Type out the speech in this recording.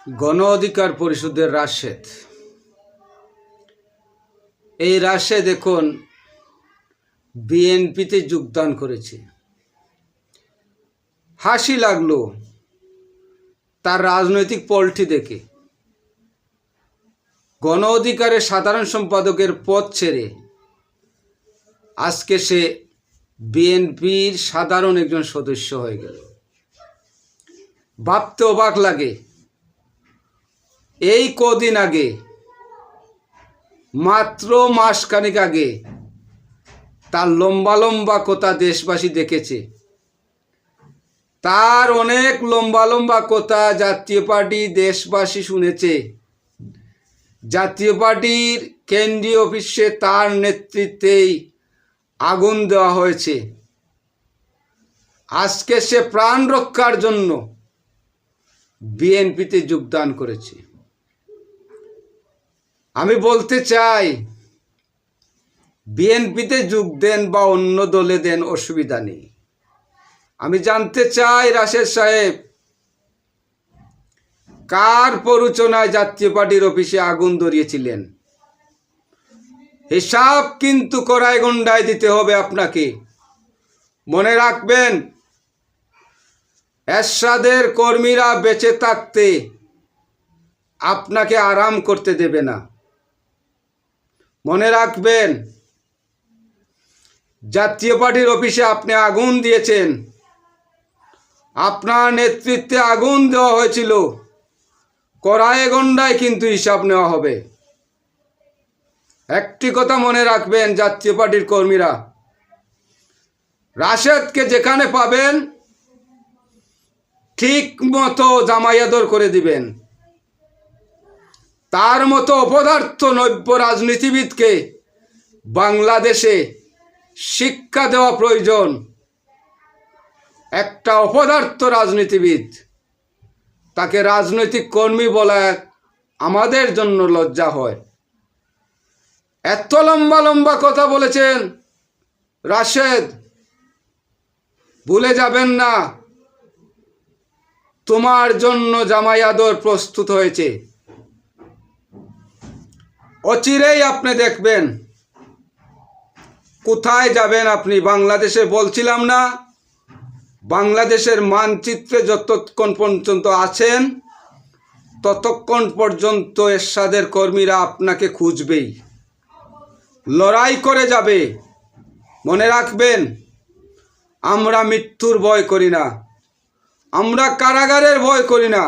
গণ অধিকার পরিষদের রাশেদ, এই রাশেদ এখন বিএনপিতে যোগদান করেছে। হাসি লাগলো তার রাজনৈতিক পলটি দেখে। গণ অধিকারের সাধারণ সম্পাদকের পদ ছেড়ে আজকে সে বিএনপির সাধারণ একজন সদস্য হয়ে গেল। ভাবতে অবাক লাগে, এই কদিন আগে, মাত্র মাসখানেক আগে তার লম্বা লম্বা কথা দেশবাসী দেখেছে। তার অনেক লম্বা লম্বা কথা জাতীয় পার্টি দেশবাসী শুনেছে। জাতীয় পার্টির কেন্দ্রীয় অফিসে তার নেতৃত্বেই আগুন দেওয়া হয়েছে। আজকে সে প্রাণ রক্ষার জন্য বিএনপিতে যোগদান করেছে। আমি বলতে চাই, বিএনপিতে যোগ দেন বা অন্য দলে দেন, অসুবিধা নেই। আমি জানতে চাই, রাশেদ সাহেব কার প্ররোচনায় জাতীয় পার্টির অফিসে আগুন ধরিয়েছিলেন? হিসাব কিন্তু কড়ায় গন্ডায় দিতে হবে আপনাকে। মনে রাখবেন, এরশাদের কর্মীরা বেঁচে থাকতে আপনাকে আরাম করতে দেবে না। মনে রাখবেন, জাতীয় পার্টির অফিসে আপনি আগুন দিয়েছেন, আপনার নেতৃত্বে আগুন দেওয়া হয়েছিল। কড়ায় গন্ডায় কিন্তু হিসাব নেওয়া হবে। একটি কথা মনে রাখবেন জাতীয় পার্টির কর্মীরা, রাশেদকে যেখানে পাবেন ঠিক মতো জামাইয়াদর করে দিবেন। তার মতো অপদার্থ নব্য রাজনীতিবিদকে বাংলাদেশে শিক্ষা দেওয়া প্রয়োজন। একটা অপদার্থ রাজনীতিবিদ, তাকে রাজনৈতিক কর্মী বলা আমাদের জন্য লজ্জা হয়। এত লম্বা লম্বা কথা বলেছেন রাশেদ, ভুলে যাবেন না তোমার জন্য জামাই আদর প্রস্তুত হয়েছে। অচিরেই আপনি দেখবেন কোথায় যাবেন আপনি। বাংলাদেশে বলছিলাম না, বাংলাদেশের মানচিত্রে যতক্ষণ পর্যন্ত আছেন ততক্ষণ পর্যন্ত এরশাদের কর্মীরা আপনাকে খুঁজবেই, লড়াই করে যাবে। মনে রাখবেন, আমরা মৃত্যুর ভয় করি না, আমরা কারাগারের ভয় করি না।